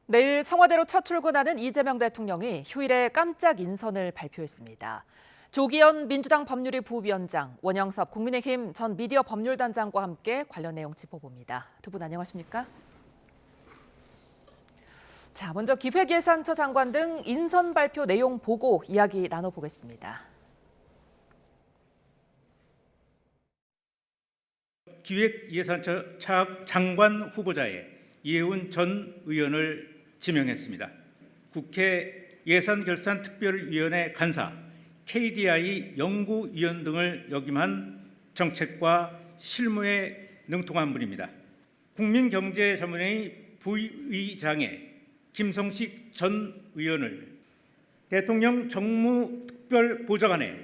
내일 청와대로 첫 출근하는 이재명 대통령이 휴일에 깜짝 인선을 발표했습니다. 조기현 민주당 법률위 부위원장, 원영섭 국민의힘 전 미디어 법률단장과 함께 관련 내용 짚어봅니다. 두 분 안녕하십니까? 자, 먼저 기획예산처 장관 등 인선 발표 내용 보고 이야기 나눠보겠습니다. 기획예산처 장관 후보자에 이해훈 전 의원을 지명했습니다. 국회 예산결산특별위원회 간사, KDI 연구위원 등을 역임한 정책과 실무에 능통한 분입니다. 국민경제자문회의 부의장에 김성식 전 의원을, 대통령 정무특별보좌관에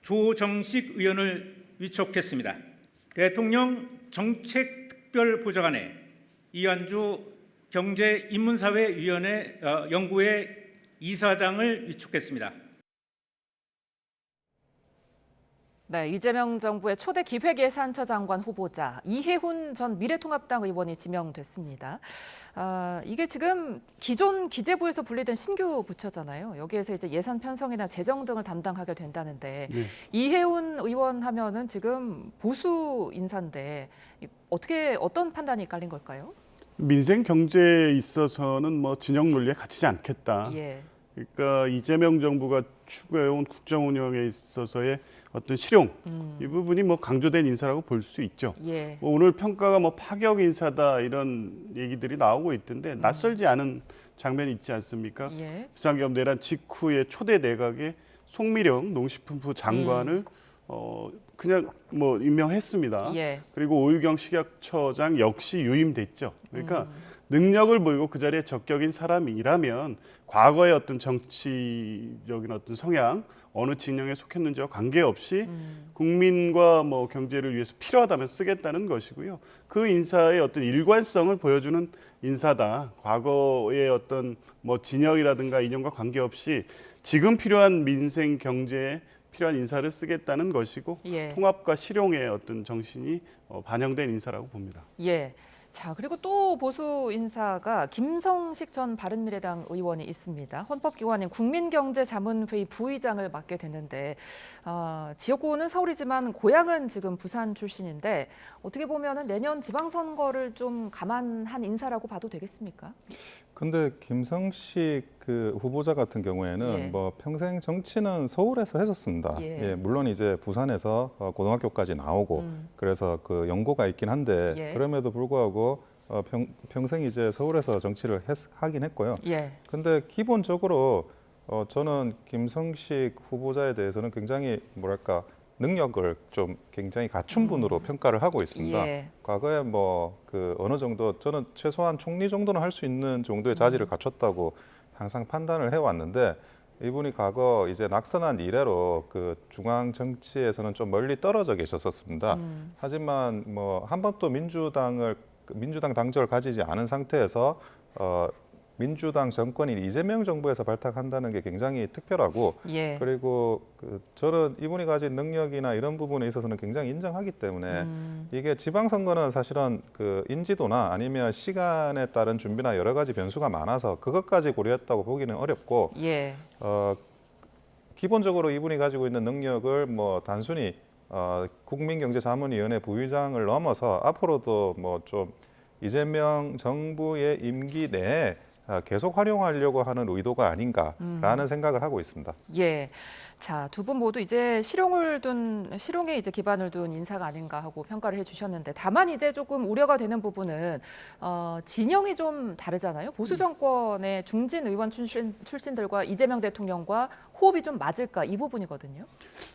조정식 의원을 위촉했습니다. 대통령 정책특별보좌관에 이한주 경제인문사회위원회 연구회 이사장을 위촉했습니다. 네, 이재명 정부의 초대 기획예산처 장관 후보자 이해훈 전 미래통합당 의원이 지명됐습니다. 이게 지금 기존 기재부에서 분리된 신규 부처잖아요. 여기에서 이제 예산 편성이나 재정 등을 담당하게 된다는데 네. 이해훈 의원 하면은 지금 보수 인사인데 어떤 판단이 깔린 걸까요? 민생 경제에 있어서는 뭐 진영 논리에 갇히지 않겠다. 예. 그러니까 이재명 정부가 추구해온 국정 운영에 있어서의 어떤 실용 이 부분이 뭐 강조된 인사라고 볼 수 있죠. 예. 뭐 오늘 평가가 뭐 파격 인사다 이런 얘기들이 나오고 있던데 낯설지 않은 장면이 있지 않습니까? 예. 비상계엄 내란 직후에 초대 내각의 송미령 농식품부 장관을 그냥 뭐 임명했습니다. 예. 그리고 오유경 식약처장 역시 유임됐죠. 그러니까 능력을 보이고 그 자리에 적격인 사람이라면 과거의 어떤 정치적인 어떤 성향, 어느 진영에 속했는지와 관계없이 국민과 뭐 경제를 위해서 필요하다면 쓰겠다는 것이고요. 그 인사의 어떤 일관성을 보여주는 인사다. 과거의 어떤 뭐 진영이라든가 이념과 관계없이 지금 필요한 민생 경제에 필요한 인사를 쓰겠다는 것이고 예. 통합과 실용의 어떤 정신이 반영된 인사라고 봅니다. 예. 자, 그리고 또 보수 인사가 김성식 전 바른미래당 의원이 있습니다. 헌법기관인 국민경제자문회의 부의장을 맡게 됐는데 지역구는 서울이지만 고향은 지금 부산 출신인데 어떻게 보면은 내년 지방선거를 좀 감안한 인사라고 봐도 되겠습니까? 근데 김성식 그 후보자 같은 경우에는 예. 뭐 평생 정치는 서울에서 했었습니다. 예. 예, 물론 이제 부산에서 고등학교까지 나오고 그래서 그 연고가 있긴 한데 예. 그럼에도 불구하고 평생 이제 서울에서 정치를 하긴 했고요. 예. 근데 기본적으로 저는 김성식 후보자에 대해서는 굉장히 뭐랄까 능력을 좀 굉장히 갖춘 분으로 평가를 하고 있습니다. 예. 과거에 뭐 그 어느 정도 저는 최소한 총리 정도는 할 수 있는 정도의 자질을 갖췄다고 항상 판단을 해왔는데 이분이 과거 이제 낙선한 이래로 그 중앙 정치에서는 좀 멀리 떨어져 계셨었습니다. 하지만 뭐 한 번도 민주당 당적을 가지지 않은 상태에서 민주당 정권인 이재명 정부에서 발탁한다는 게 굉장히 특별하고 예. 그리고 저는 이분이 가진 능력이나 이런 부분에 있어서는 굉장히 인정하기 때문에 이게 지방선거는 사실은 그 인지도나 아니면 시간에 따른 준비나 여러 가지 변수가 많아서 그것까지 고려했다고 보기는 어렵고 예. 기본적으로 이분이 가지고 있는 능력을 뭐 단순히 국민경제자문위원회 부의장을 넘어서 앞으로도 뭐 좀 이재명 정부의 임기 내에 계속 활용하려고 하는 의도가 아닌가라는 생각을 하고 있습니다. 예. 자, 두 분 모두 이제 실용에 이제 기반을 둔 인사가 아닌가 하고 평가를 해주셨는데 다만 이제 조금 우려가 되는 부분은 진영이 좀 다르잖아요. 보수 정권의 중진 의원 출신들과 이재명 대통령과 호흡이 좀 맞을까 이 부분이거든요.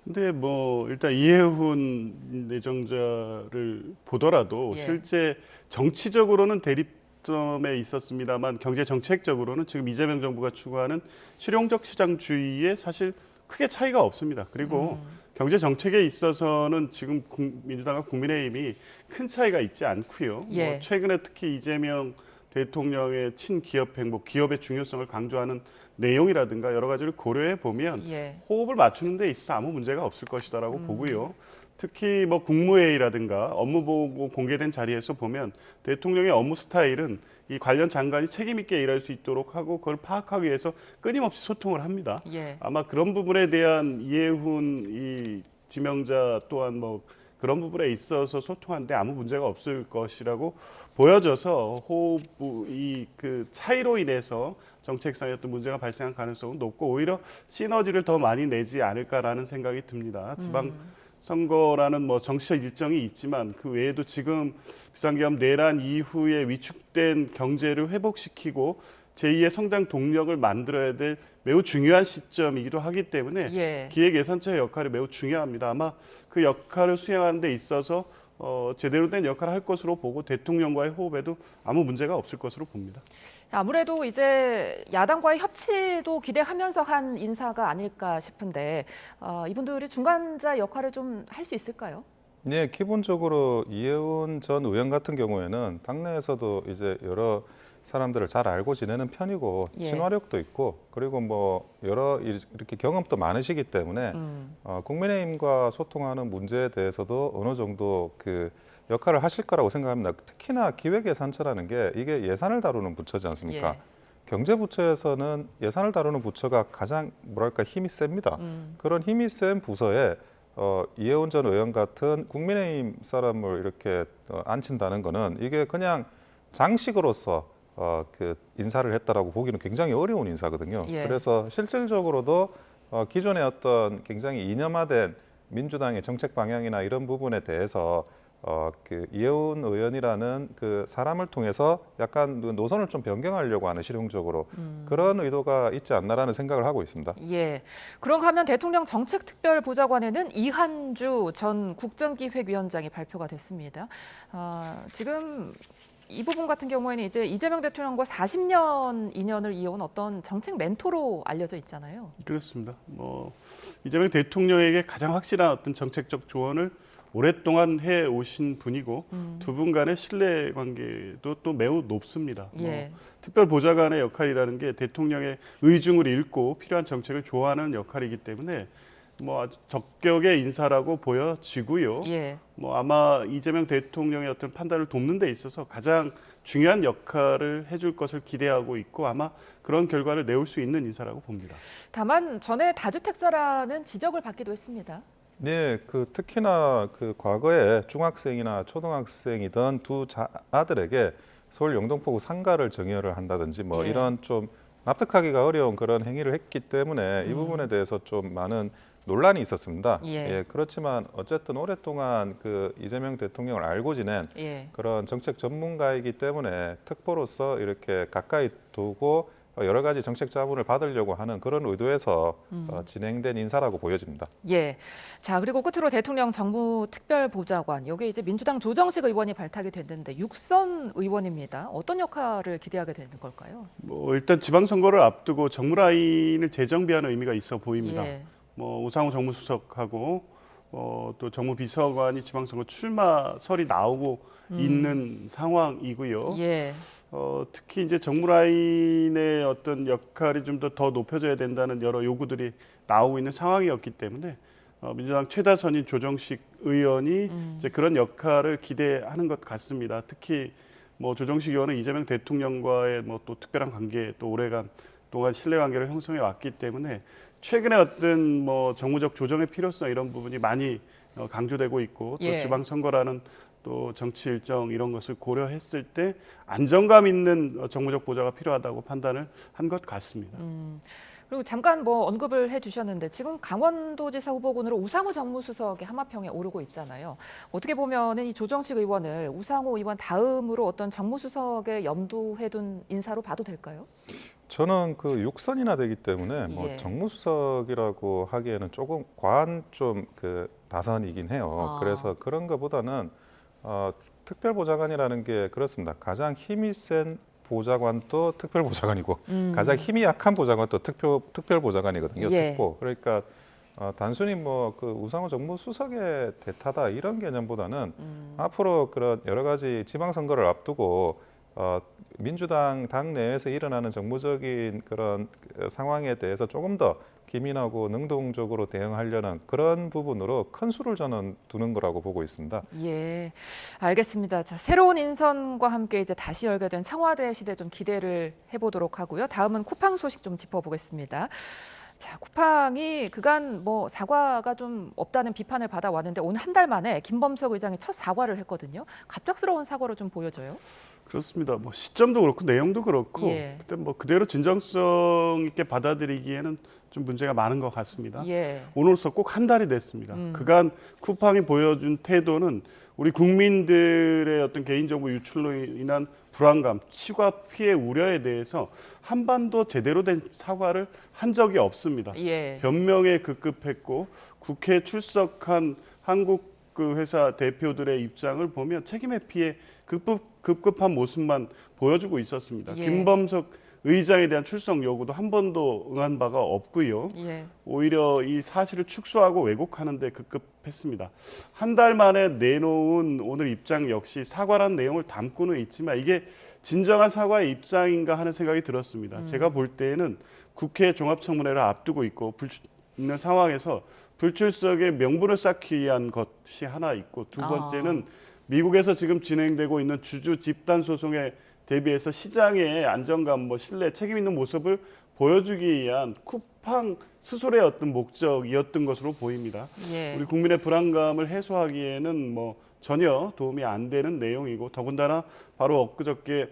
근데 뭐 일단 이해훈 내정자를 보더라도 예. 실제 정치적으로는 대립점에 있었습니다만 경제 정책적으로는 지금 이재명 정부가 추구하는 실용적 시장주의에 사실 크게 차이가 없습니다. 그리고 경제 정책에 있어서는 지금 민주당과 국민의힘이 큰 차이가 있지 않고요. 예. 뭐 최근에 특히 이재명 대통령의 친기업 행보, 기업의 중요성을 강조하는 내용이라든가 여러 가지를 고려해 보면 예. 호흡을 맞추는 데 있어서 아무 문제가 없을 것이다라고 보고요. 특히 뭐 국무회의라든가 업무보고 공개된 자리에서 보면 대통령의 업무 스타일은 이 관련 장관이 책임 있게 일할 수 있도록 하고 그걸 파악하기 위해서 끊임없이 소통을 합니다. 예. 아마 그런 부분에 대한 이해훈 이 지명자 또한 뭐 그런 부분에 있어서 소통하는데 아무 문제가 없을 것이라고 보여져서 호흡 이그 차이로 인해서 정책상의 어떤 문제가 발생할 가능성은 높고 오히려 시너지를 더 많이 내지 않을까라는 생각이 듭니다. 지방 선거라는 뭐 정치적 일정이 있지만 그 외에도 지금 비상계엄 내란 이후에 위축된 경제를 회복시키고 제2의 성장 동력을 만들어야 될 매우 중요한 시점이기도 하기 때문에 예. 기획예산처의 역할이 매우 중요합니다. 아마 그 역할을 수행하는 데 있어서 제대로 된 역할을 할 것으로 보고 대통령과의 호흡에도 아무 문제가 없을 것으로 봅니다. 아무래도 이제 야당과의 협치도 기대하면서 한 인사가 아닐까 싶은데 이분들이 중간자 역할을 좀 할 수 있을까요? 네, 기본적으로 이해훈 전 의원 같은 경우에는 당내에서도 이제 여러 사람들을 잘 알고 지내는 편이고 예. 친화력도 있고 그리고 뭐 여러 이렇게 경험도 많으시기 때문에 국민의힘과 소통하는 문제에 대해서도 어느 정도 그 역할을 하실 거라고 생각합니다. 특히나 기획예산처라는 게 이게 예산을 다루는 부처지 않습니까? 예. 경제부처에서는 예산을 다루는 부처가 가장 뭐랄까 힘이 셉니다. 그런 힘이 센 부서에 이해훈 전 의원 같은 국민의힘 사람을 이렇게 앉힌다는 거는 이게 그냥 장식으로서 그 인사를 했다라고 보기는 굉장히 어려운 인사거든요. 예. 그래서 실질적으로도 기존의 어떤 굉장히 이념화된 민주당의 정책 방향이나 이런 부분에 대해서 그 이해훈 의원이라는 그 사람을 통해서 약간 노선을 좀 변경하려고 하는 실용적으로 그런 의도가 있지 않나라는 생각을 하고 있습니다. 예. 그런가 하면 대통령 정책특별보좌관에는 이한주 전 국정기획위원장이 발표가 됐습니다. 지금 이 부분 같은 경우에는 이제 이재명 대통령과 40년 인연을 이어온 어떤 정책 멘토로 알려져 있잖아요. 그렇습니다. 뭐 이재명 대통령에게 가장 확실한 어떤 정책적 조언을 오랫동안 해 오신 분이고 두 분 간의 신뢰 관계도 또 매우 높습니다. 예. 특별보좌관의 역할이라는 게 대통령의 의중을 읽고 필요한 정책을 조언하는 역할이기 때문에 뭐 아주 적격의 인사라고 보여지고요. 예. 뭐 아마 이재명 대통령의 어떤 판단을 돕는 데 있어서 가장 중요한 역할을 해줄 것을 기대하고 있고 아마 그런 결과를 내올 수 있는 인사라고 봅니다. 다만 전에 다주택자라는 지적을 받기도 했습니다. 네, 그 특히나 그 과거에 중학생이나 초등학생이던 두 아들에게 서울 영등포구 상가를 증여를 한다든지 뭐 예. 이런 좀 납득하기가 어려운 그런 행위를 했기 때문에 이 부분에 대해서 좀 많은 논란이 있었습니다. 예. 그렇지만 어쨌든 오랫동안 그 이재명 대통령을 알고 지낸 예. 그런 정책 전문가이기 때문에 특보로서 이렇게 가까이 두고 여러 가지 정책 자문을 받으려고 하는 그런 의도에서 진행된 인사라고 보여집니다. 예. 자, 그리고 끝으로 대통령 정무특별보좌관. 여기 이제 민주당 조정식 의원이 발탁이 됐는데 육선 의원입니다. 어떤 역할을 기대하게 되는 걸까요? 뭐 일단 지방선거를 앞두고 정무 라인을 재정비하는 의미가 있어 보입니다. 예. 뭐 우상호 정무수석하고 또 정무비서관이 지방선거 출마설이 나오고 있는 상황이고요. 예. 특히 이제 정무 라인의 어떤 역할이 좀 더 높여져야 된다는 여러 요구들이 나오고 있는 상황이었기 때문에 민주당 최다선인 조정식 의원이 이제 그런 역할을 기대하는 것 같습니다. 특히 뭐 조정식 의원은 이재명 대통령과의 뭐 또 특별한 관계 또 오래간 동안 신뢰 관계를 형성해 왔기 때문에 최근에 어떤 뭐 정무적 조정의 필요성 이런 부분이 많이 강조되고 있고 또 예. 지방선거라는 또 정치 일정 이런 것을 고려했을 때 안정감 있는 정무적 보좌가 필요하다고 판단을 한 것 같습니다. 그리고 잠깐 뭐 언급을 해주셨는데 지금 강원도지사 후보군으로 우상호 정무수석이 하마평에 오르고 있잖아요. 어떻게 보면은 이 조정식 의원을 우상호 의원 다음으로 어떤 정무수석에 염두해둔 인사로 봐도 될까요? 저는 그 육선이나 되기 때문에 뭐 예. 정무수석이라고 하기에는 조금 과한 좀 그 다선이긴 해요. 그래서 그런 것보다는 특별보좌관이라는 게 그렇습니다. 가장 힘이 센 보좌관도 특별보좌관이고 가장 힘이 약한 보좌관도 특별보좌관이거든요. 예. 특보. 그러니까 단순히 뭐 그 우상호 정무수석의 대타다 이런 개념보다는 앞으로 그런 여러 가지 지방선거를 앞두고 민주당 당내에서 일어나는 정무적인 그런 상황에 대해서 조금 더 기민하고 능동적으로 대응하려는 그런 부분으로 큰 수를 저는 두는 거라고 보고 있습니다. 예, 알겠습니다. 자, 새로운 인선과 함께 이제 다시 열게 된 청와대 시대 좀 기대를 해보도록 하고요. 다음은 쿠팡 소식 좀 짚어보겠습니다. 자, 쿠팡이 그간 뭐 사과가 좀 없다는 비판을 받아왔는데 오늘 한 달 만에 김범석 의장이 첫 사과를 했거든요. 갑작스러운 사과로 좀 보여져요. 그렇습니다. 뭐 시점도 그렇고 내용도 그렇고 예. 그때 뭐 그대로 진정성 있게 받아들이기에는 좀 문제가 많은 것 같습니다. 예. 오늘로써 꼭 한 달이 됐습니다. 그간 쿠팡이 보여준 태도는 우리 국민들의 어떤 개인정보 유출로 인한 불안감, 치과 피해 우려에 대해서 한반도 제대로 된 사과를 한 적이 없습니다. 예. 변명에 급급했고 국회에 출석한 한국 그 회사 대표들의 입장을 보면 책임의 피해 급급한 모습만 보여주고 있었습니다. 예. 김범석 의장에 대한 출석 요구도 한 번도 응한 바가 없고요. 예. 오히려 이 사실을 축소하고 왜곡하는 데 급급했습니다. 한 달 만에 내놓은 오늘 입장 역시 사과란 내용을 담고는 있지만 이게 진정한 사과의 입장인가 하는 생각이 들었습니다. 제가 볼 때에는 국회 종합청문회를 앞두고 있는 상황에서 불출석의 명분을 쌓기 위한 것이 하나 있고 두 번째는 미국에서 지금 진행되고 있는 주주 집단 소송에 대비해서 시장의 안정감, 신뢰, 책임 있는 모습을 보여주기 위한 쿠팡 스스로의 어떤 목적이었던 것으로 보입니다. 예. 우리 국민의 불안감을 해소하기에는 전혀 도움이 안 되는 내용이고 더군다나 바로 엊그저께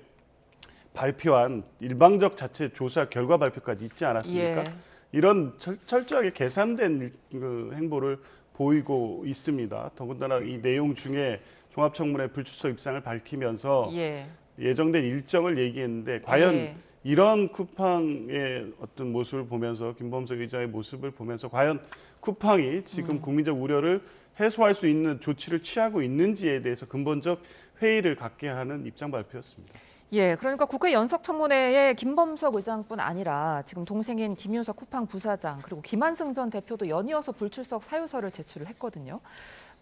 발표한 일방적 자체 조사 결과 발표까지 있지 않았습니까? 예. 이런 철저하게 계산된 그 행보를 보이고 있습니다. 더군다나 이 내용 중에 종합청문회 불출석 입장을 밝히면서 예. 예정된 일정을 얘기했는데 과연 예. 이런 쿠팡의 어떤 모습을 보면서 김범석 의장의 모습을 보면서 과연 쿠팡이 지금 국민적 우려를 해소할 수 있는 조치를 취하고 있는지에 대해서 근본적 회의를 갖게 하는 입장 발표였습니다. 예, 그러니까 국회 연석청문회에 김범석 의장뿐 아니라 지금 동생인 김윤석 쿠팡 부사장 그리고 김한승 전 대표도 연이어서 불출석 사유서를 제출을 했거든요.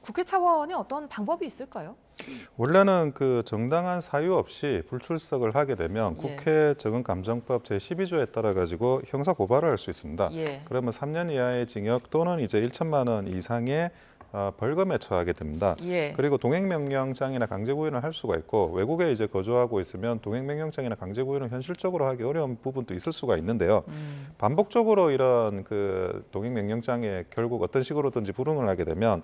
국회 차원에 어떤 방법이 있을까요? 원래는 그 정당한 사유 없이 불출석을 하게 되면 예. 국회 적응감정법 제12조에 따라 가지고 형사 고발을 할 수 있습니다. 예. 그러면 3년 이하의 징역 또는 이제 1천만 원 이상의 벌금에 처하게 됩니다. 예. 그리고 동행명령장이나 강제구인을 할 수가 있고 외국에 이제 거주하고 있으면 동행명령장이나 강제구인을 현실적으로 하기 어려운 부분도 있을 수가 있는데요. 반복적으로 이런 그 동행명령장에 결국 어떤 식으로든지 불응을 하게 되면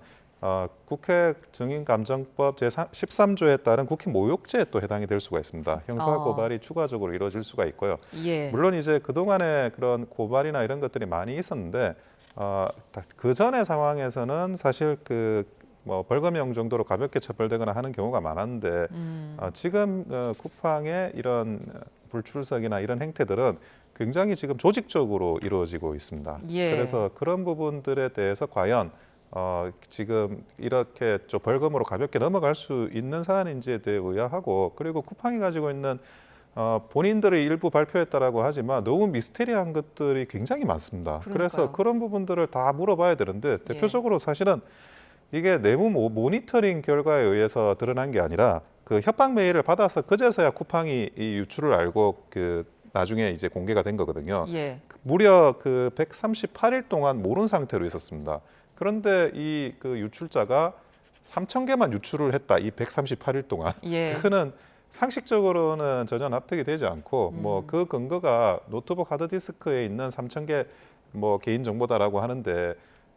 국회 증인감정법 제13조에 따른 국회 모욕죄에 또 해당이 될 수가 있습니다. 형사 고발이 추가적으로 이루어질 수가 있고요. 예. 물론 이제 그동안에 그런 고발이나 이런 것들이 많이 있었는데 그 전의 상황에서는 사실 벌금형 정도로 가볍게 처벌되거나 하는 경우가 많았는데 지금 쿠팡의 이런 불출석이나 이런 행태들은 굉장히 지금 조직적으로 이루어지고 있습니다. 예. 그래서 그런 부분들에 대해서 과연 지금 이렇게 좀 벌금으로 가볍게 넘어갈 수 있는 사안인지에 대해 의아하고 그리고 쿠팡이 가지고 있는 본인들의 일부 발표했다라고 하지만 너무 미스테리한 것들이 굉장히 많습니다. 그러니까요. 그래서 그런 부분들을 다 물어봐야 되는데 대표적으로 사실은 이게 내부 모니터링 결과에 의해서 드러난 게 아니라 그 협박 메일을 받아서 그제서야 쿠팡이 이 유출을 알고 나중에 이제 공개가 된 거거든요. 예. 무려 138일 동안 모른 상태로 있었습니다. 그런데 이 유출자가 3,000개만 유출을 했다. 이 138일 동안. 예. 그거는 상식적으로는 전혀 납득이 되지 않고 그 근거가 노트북 하드디스크에 있는 3,000개 개인 정보다라고 하는데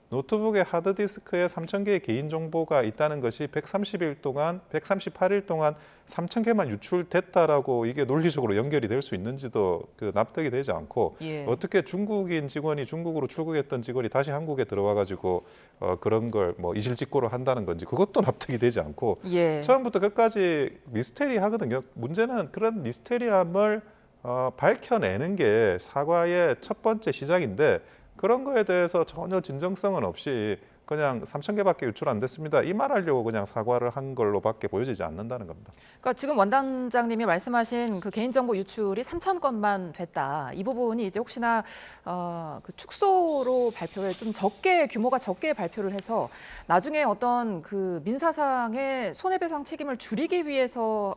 노트북의 하드디스크에 3,000개의 개인 정보가 있다는 것이 138일 동안 3,000개만 유출됐다라고 이게 논리적으로 연결이 될 수 있는지도 납득이 되지 않고 예. 어떻게 중국인 직원이 중국으로 출국했던 직원이 다시 한국에 들어와 가지고 그런 걸 이실직고로 한다는 건지 그것도 납득이 되지 않고 예. 처음부터 끝까지 미스테리하거든요. 문제는 그런 미스테리함을 밝혀내는 게 사과의 첫 번째 시작인데 그런 거에 대해서 전혀 진정성은 없이 그냥 3,000개밖에 유출 안 됐습니다. 이 말하려고 그냥 사과를 한 걸로밖에 보여지지 않는다는 겁니다. 그러니까 지금 원단장님이 말씀하신 그 개인정보 유출이 3,000건만 됐다. 이 부분이 이제 혹시나 축소로 발표를 좀 규모가 적게 발표를 해서 나중에 어떤 민사상의 손해배상 책임을 줄이기 위해서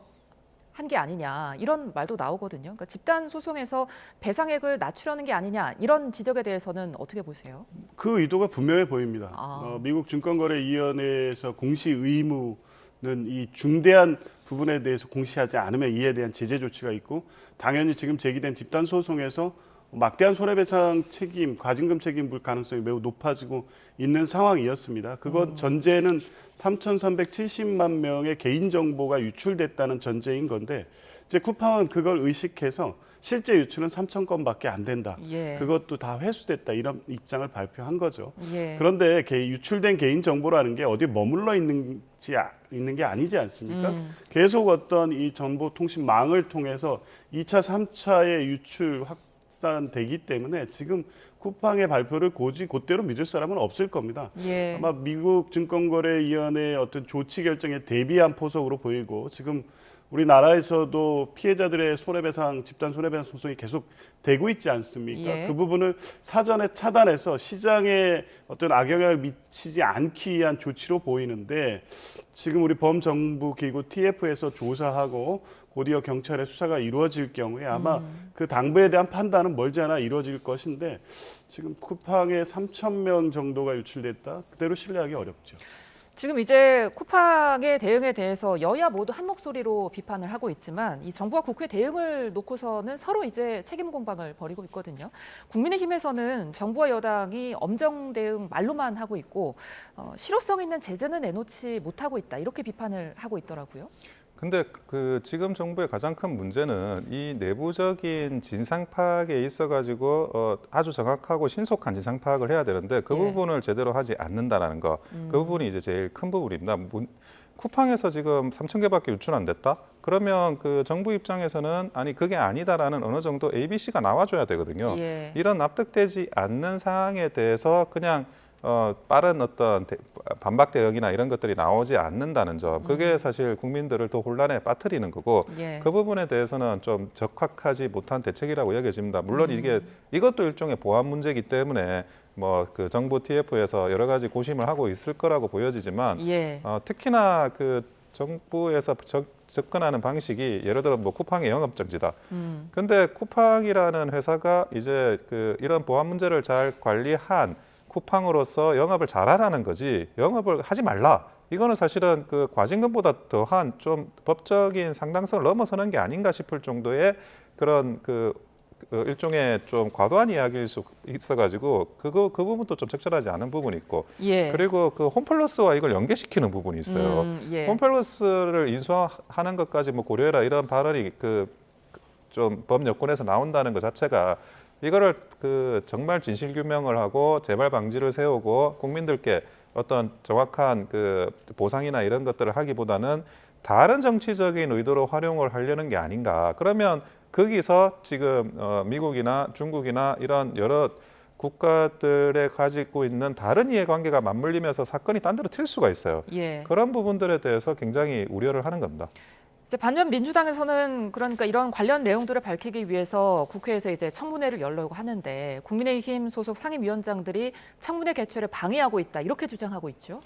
한 게 아니냐 이런 말도 나오거든요. 그러니까 집단 소송에서 배상액을 낮추려는 게 아니냐 이런 지적에 대해서는 어떻게 보세요? 그 의도가 분명해 보입니다. 아. 미국 증권거래위원회에서 공시 의무는 이 중대한 부분에 대해서 공시하지 않으면 이에 대한 제재 조치가 있고 당연히 지금 제기된 집단 소송에서 막대한 손해배상 책임, 과징금 책임 물 가능성이 매우 높아지고 있는 상황이었습니다. 그것 전제는 3,370만 명의 개인 정보가 유출됐다는 전제인 건데 이제 쿠팡은 그걸 의식해서 실제 유출은 3,000건밖에 안 된다. 예. 그것도 다 회수됐다 이런 입장을 발표한 거죠. 예. 그런데 유출된 개인 정보라는 게 어디에 머물러 있는 게 아니지 않습니까? 계속 어떤 이 정보통신망을 통해서 2차, 3차의 유출 확산되기 때문에 지금 쿠팡의 발표를 곧대로 믿을 사람은 없을 겁니다. 예. 아마 미국 증권거래위원회의 어떤 조치 결정에 대비한 포석으로 보이고 지금 우리나라에서도 피해자들의 손해배상, 집단 손해배상 소송이 계속 되고 있지 않습니까? 예. 그 부분을 사전에 차단해서 시장에 어떤 악영향을 미치지 않기 위한 조치로 보이는데 지금 우리 범정부 기구 TF에서 조사하고 곧이어 경찰의 수사가 이루어질 경우에 아마 그 당부에 대한 판단은 멀지 않아 이루어질 것인데 지금 쿠팡에 3,000명 정도가 유출됐다? 그대로 신뢰하기 어렵죠. 지금 이제 쿠팡의 대응에 대해서 여야 모두 한 목소리로 비판을 하고 있지만 이 정부와 국회 대응을 놓고서는 서로 이제 책임 공방을 벌이고 있거든요. 국민의힘에서는 정부와 여당이 엄정 대응 말로만 하고 있고 실효성 있는 제재는 내놓지 못하고 있다 이렇게 비판을 하고 있더라고요. 근데 그 지금 정부의 가장 큰 문제는 이 내부적인 진상 파악에 있어 가지고 아주 정확하고 신속한 진상 파악을 해야 되는데 그 예. 부분을 제대로 하지 않는다라는 거. 그 부분이 이제 제일 큰 부분입니다. 쿠팡에서 지금 3,000개밖에 유출 안 됐다? 그러면 그 정부 입장에서는 아니 그게 아니다라는 어느 정도 ABC가 나와줘야 되거든요. 예. 이런 납득되지 않는 상황에 대해서 그냥 빠른 어떤 반박 대응이나 이런 것들이 나오지 않는다는 점, 그게 사실 국민들을 더 혼란에 빠뜨리는 거고 예. 그 부분에 대해서는 좀 적확하지 못한 대책이라고 여겨집니다. 물론 이것도 일종의 보안 문제이기 때문에 뭐 그 정부 TF에서 여러 가지 고심을 하고 있을 거라고 보여지지만 예. 특히나 그 정부에서 접근하는 방식이 예를 들어 뭐 쿠팡의 영업 정지다. 근데 쿠팡이라는 회사가 이제 그 이런 보안 문제를 잘 관리한 쿠팡으로서 영업을 잘하라는 거지 영업을 하지 말라. 이거는 사실은 그 과징금보다 더한 좀 법적인 상당성을 넘어서는 게 아닌가 싶을 정도의 그런 그 일종의 좀 과도한 이야기일 수 있어가지고 그 부분도 좀 적절하지 않은 부분이 있고 예. 그리고 그 홈플러스와 이걸 연계시키는 부분이 있어요. 예. 홈플러스를 인수하는 것까지 뭐 고려해라 이런 발언이 그 좀 법 여건에서 나온다는 것 자체가 이거를 그 정말 진실 규명을 하고 재발 방지를 세우고 국민들께 어떤 정확한 그 보상이나 이런 것들을 하기보다는 다른 정치적인 의도로 활용을 하려는 게 아닌가. 그러면 거기서 지금 미국이나 중국이나 이런 여러 국가들에 가지고 있는 다른 이해관계가 맞물리면서 사건이 딴 데로 튈 수가 있어요. 예. 그런 부분들에 대해서 굉장히 우려를 하는 겁니다. 이제 반면 민주당에서는 그러니까 이런 관련 내용들을 밝히기 위해서 국회에서 이제 청문회를 열려고 하는데 국민의힘 소속 상임위원장들이 청문회 개최를 방해하고 있다 이렇게 주장하고 있죠.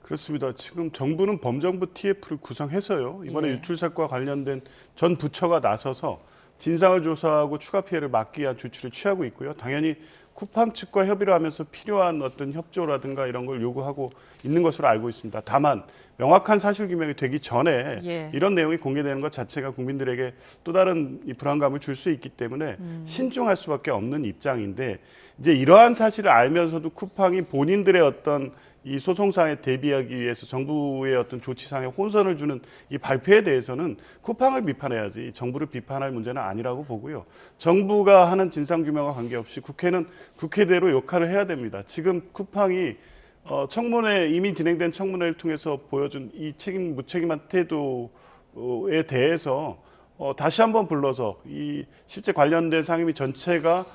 그렇습니다. 지금 정부는 범정부 TF를 구성해서요. 이번에 예. 유출 사건과 관련된 전 부처가 나서서 진상을 조사하고 추가 피해를 막기 위한 조치를 취하고 있고요. 당연히 쿠팡 측과 협의를 하면서 필요한 어떤 협조라든가 이런 걸 요구하고 있는 것으로 알고 있습니다. 다만 명확한 사실 규명이 되기 전에 예. 이런 내용이 공개되는 것 자체가 국민들에게 또 다른 이 불안감을 줄 수 있기 때문에 신중할 수밖에 없는 입장인데 이제 이러한 사실을 알면서도 쿠팡이 본인들의 어떤 이 소송상에 대비하기 위해서 정부의 어떤 조치상에 혼선을 주는 이 발표에 대해서는 쿠팡을 비판해야지 정부를 비판할 문제는 아니라고 보고요. 정부가 하는 진상규명과 관계없이 국회는 국회대로 역할을 해야 됩니다. 지금 쿠팡이 청문회 이미 진행된 청문회를 통해서 보여준 이 무책임한 태도에 대해서 다시 한번 불러서 이 실제 관련된 상임위 전체가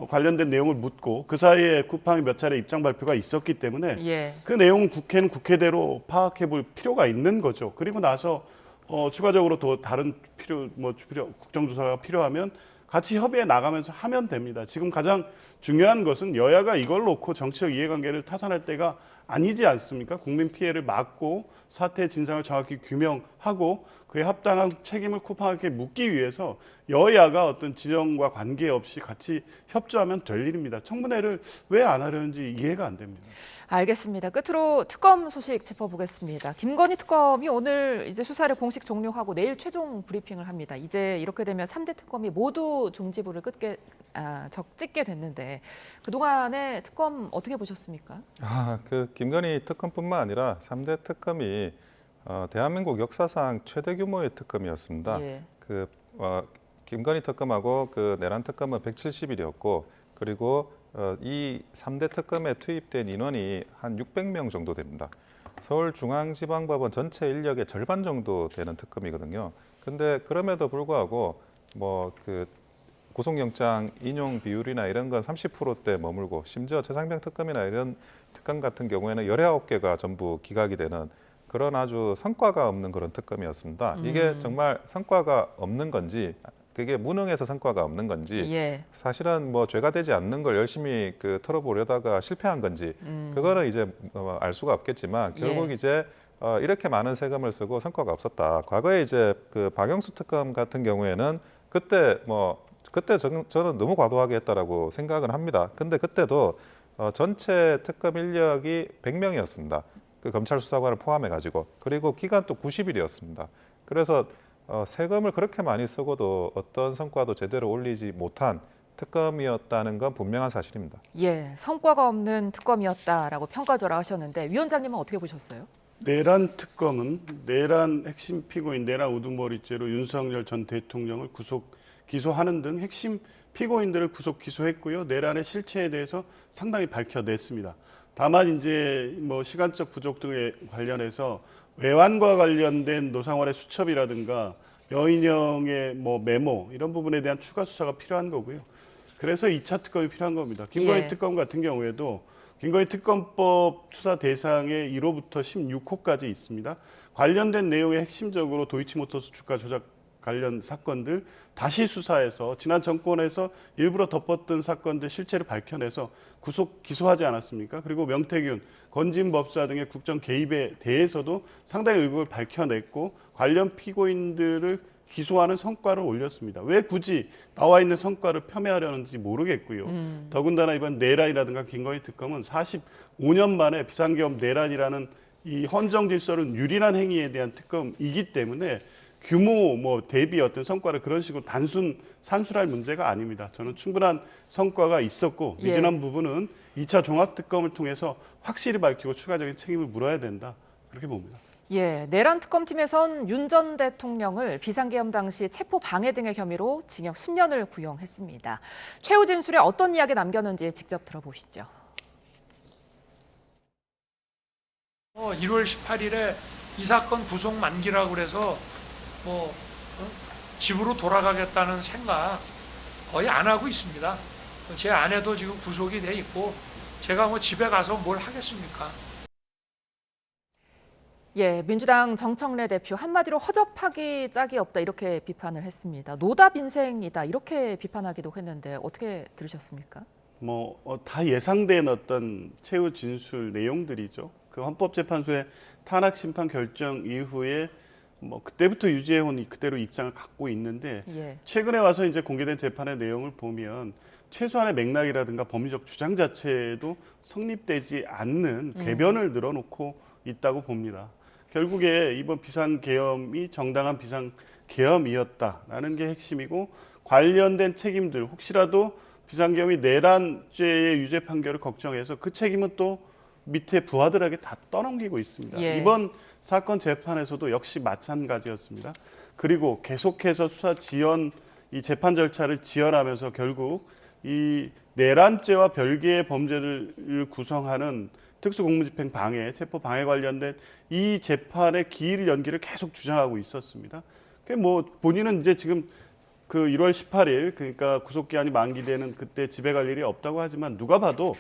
관련된 내용을 묻고 그 사이에 쿠팡이 몇 차례 입장 발표가 있었기 때문에 예. 그 내용은 국회는 국회대로 파악해 볼 필요가 있는 거죠. 그리고 나서 추가적으로 더 다른 국정조사가 필요하면 같이 협의해 나가면서 하면 됩니다. 지금 가장 중요한 것은 여야가 이걸 놓고 정치적 이해관계를 타산할 때가 아니지 않습니까? 국민 피해를 막고 사태의 진상을 정확히 규명하고 하고 그에 합당한 책임을 쿠팡에게 묻기 위해서 여야가 어떤 진영과 관계없이 같이 협조하면 될 일입니다. 청문회를 왜 안 하려는지 이해가 안 됩니다. 알겠습니다. 끝으로 특검 소식 짚어보겠습니다. 김건희 특검이 오늘 이제 수사를 공식 종료하고 내일 최종 브리핑을 합니다. 이제 이렇게 되면 3대 특검이 모두 종지부를 찍게 됐는데 그동안의 특검 어떻게 보셨습니까? 그 김건희 특검뿐만 아니라 3대 특검이 대한민국 역사상 최대 규모의 특검이었습니다. 예. 김건희 특검하고 그 내란 특검은 170일이었고 그리고 이 3대 특검에 투입된 인원이 한 600명 정도 됩니다. 서울중앙지방법원 전체 인력의 절반 정도 되는 특검이거든요. 근데 그럼에도 불구하고 그 구속영장 인용 비율이나 이런 건 30%대 머물고 심지어 최상병 특검이나 이런 특검 같은 경우에는 19개가 전부 기각이 되는 그런 아주 성과가 없는 그런 특검이었습니다. 이게 정말 성과가 없는 건지 그게 무능해서 성과가 없는 건지 예. 사실은 죄가 되지 않는 걸 열심히 털어보려다가 실패한 건지 그거는 이제 알 수가 없겠지만 결국 이제 이렇게 많은 세금을 쓰고 성과가 없었다. 과거에 이제 그 박영수 특검 같은 경우에는 그때 저는 너무 과도하게 했다라고 생각은 합니다. 근데 그때도 전체 특검 인력이 100명이었습니다. 그 검찰 수사관을 포함해 가지고 그리고 기간도 90일이었습니다. 그래서 세금을 그렇게 많이 쓰고도 어떤 성과도 제대로 올리지 못한 특검이었다는 건 분명한 사실입니다. 예, 성과가 없는 특검이었다라고 평가절하 하셨는데 위원장님은 어떻게 보셨어요? 내란 특검은 내란 핵심 피고인 내란 우두머리죄로 윤석열 전 대통령을 기소하는 등 핵심 피고인들을 구속 기소했고요. 내란의 실체에 대해서 상당히 밝혀냈습니다. 다만 이제 시간적 부족 등에 관련해서 외환과 관련된 노상원의 수첩이라든가 여인형의 메모 이런 부분에 대한 추가 수사가 필요한 거고요. 그래서 2차 특검이 필요한 겁니다. 김건희 특검 같은 경우에도 김건희 특검법 수사 대상에 1호부터 16호까지 있습니다. 관련된 내용의 핵심적으로 도이치모터스 주가 조작 관련 사건들 다시 수사해서 지난 정권에서 일부러 덮었던 사건들 실체를 밝혀내서 기소하지 않았습니까? 그리고 명태균, 건진법사 등의 국정 개입에 대해서도 상당히 의혹을 밝혀냈고 관련 피고인들을 기소하는 성과를 올렸습니다. 왜 굳이 나와 있는 성과를 폄훼하려는지 모르겠고요. 더군다나 이번 내란이라든가 김건희 특검은 45년 만에 비상계엄 내란이라는 이 헌정 질서를 유린한 행위에 대한 특검이기 때문에 규모 대비 어떤 성과를 그런 식으로 단순 산술할 문제가 아닙니다. 저는 충분한 성과가 있었고 미진한 부분은 2차 종합특검을 통해서 확실히 밝히고 추가적인 책임을 물어야 된다. 그렇게 봅니다. 예, 내란 특검팀에선 윤 전 대통령을 비상계엄 당시 체포 방해 등의 혐의로 징역 10년을 구형했습니다. 최후 진술에 어떤 이야기 남겼는지 직접 들어보시죠. 1월 18일에 이 사건 구속 만기라고 그래서 집으로 돌아가겠다는 생각 거의 안 하고 있습니다. 제 아내도 지금 구속이 돼 있고 제가 집에 가서 뭘 하겠습니까? 예, 민주당 정청래 대표 한마디로 허접하기 짝이 없다 이렇게 비판을 했습니다. 노답 인생이다 이렇게 비판하기도 했는데 어떻게 들으셨습니까? 다 예상된 어떤 최후 진술 내용들이죠. 그 헌법재판소의 탄핵 심판 결정 이후에 그때부터 유지해온 그대로 입장을 갖고 있는데 최근에 와서 이제 공개된 재판의 내용을 보면 최소한의 맥락이라든가 법리적 주장 자체도 성립되지 않는 궤변을 늘어놓고 있다고 봅니다. 결국에 이번 비상계엄이 정당한 비상계엄이었다라는 게 핵심이고 관련된 책임들 혹시라도 비상계엄이 내란죄의 유죄 판결을 걱정해서 그 책임은 또 밑에 부하들에게 다 떠넘기고 있습니다. 이번 사건 재판에서도 역시 마찬가지였습니다. 그리고 계속해서 수사 지연, 이 재판 절차를 지연하면서 결국 이 내란죄와 별개의 범죄를 구성하는 특수공무집행 방해, 체포 방해 관련된 이 재판의 기일 연기를 계속 주장하고 있었습니다. 본인은 이제 지금 그 1월 18일 그러니까 구속기한이 만기되는 그때 집에 갈 일이 없다고 하지만 누가 봐도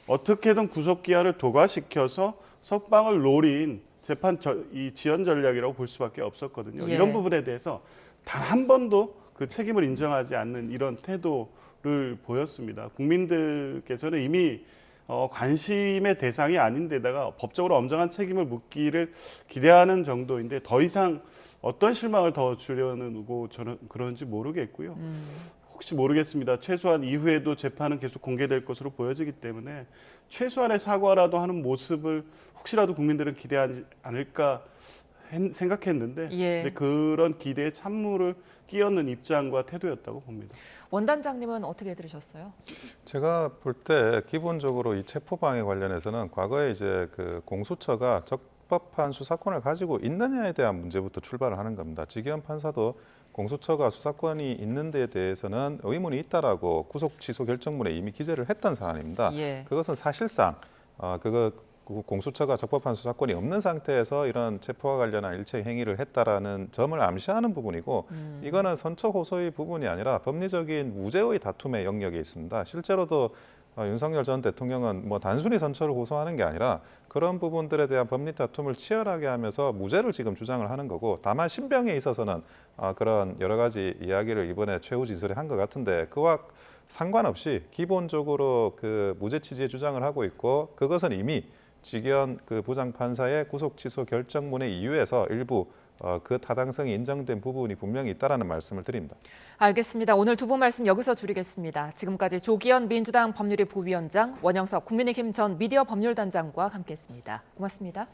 어떻게든 구속기한을 도과시켜서 석방을 노린 재판 이 지연 전략이라고 볼 수밖에 없었거든요. 이런 부분에 대해서 단 한 번도 그 책임을 인정하지 않는 이런 태도를 보였습니다. 국민들께서는 이미 관심의 대상이 아닌데다가 법적으로 엄정한 책임을 묻기를 기대하는 정도인데 더 이상 어떤 실망을 더 주려고 저는 그런지 모르겠고요. 혹시 모르겠습니다. 최소한 이후에도 재판은 계속 공개될 것으로 보여지기 때문에 최소한의 사과라도 하는 모습을 혹시라도 국민들은 기대하지 않을까 생각했는데 예. 근데 그런 기대에 찬물을 끼얹는 입장과 태도였다고 봅니다. 원단장님은 어떻게 들으셨어요? 제가 볼 때 기본적으로 이 체포방해 관련해서는 과거에 이제 그 공수처가 적법한 수사권을 가지고 있느냐에 대한 문제부터 출발을 하는 겁니다. 지기현 판사도 공수처가 수사권이 있는 데에 대해서는 의문이 있다라고 구속 취소 결정문에 이미 기재를 했던 사안입니다. 예. 그것은 사실상 공수처가 적법한 수사권이 없는 상태에서 이런 체포와 관련한 일체 행위를 했다라는 점을 암시하는 부분이고 이거는 선처 호소의 부분이 아니라 법리적인 무죄의 다툼의 영역에 있습니다. 실제로도 윤석열 전 대통령은 뭐 단순히 선처를 호소하는 게 아니라 그런 부분들에 대한 법리 다툼을 치열하게 하면서 무죄를 지금 주장을 하는 거고 다만 신병에 있어서는 그런 여러 가지 이야기를 이번에 최후 진술에 한 것 같은데 그와 상관없이 기본적으로 그 무죄 취지의 주장을 하고 있고 그것은 이미 지기현 그 부장판사의 구속 취소 결정문의 이유에서 일부 그 타당성이 인정된 부분이 분명히 있다라는 말씀을 드립니다. 알겠습니다. 오늘 두 분 말씀 여기서 줄이겠습니다. 지금까지 조기현 민주당 법률위 부위원장, 원영석 국민의힘 전 미디어 법률단장과 함께했습니다. 고맙습니다.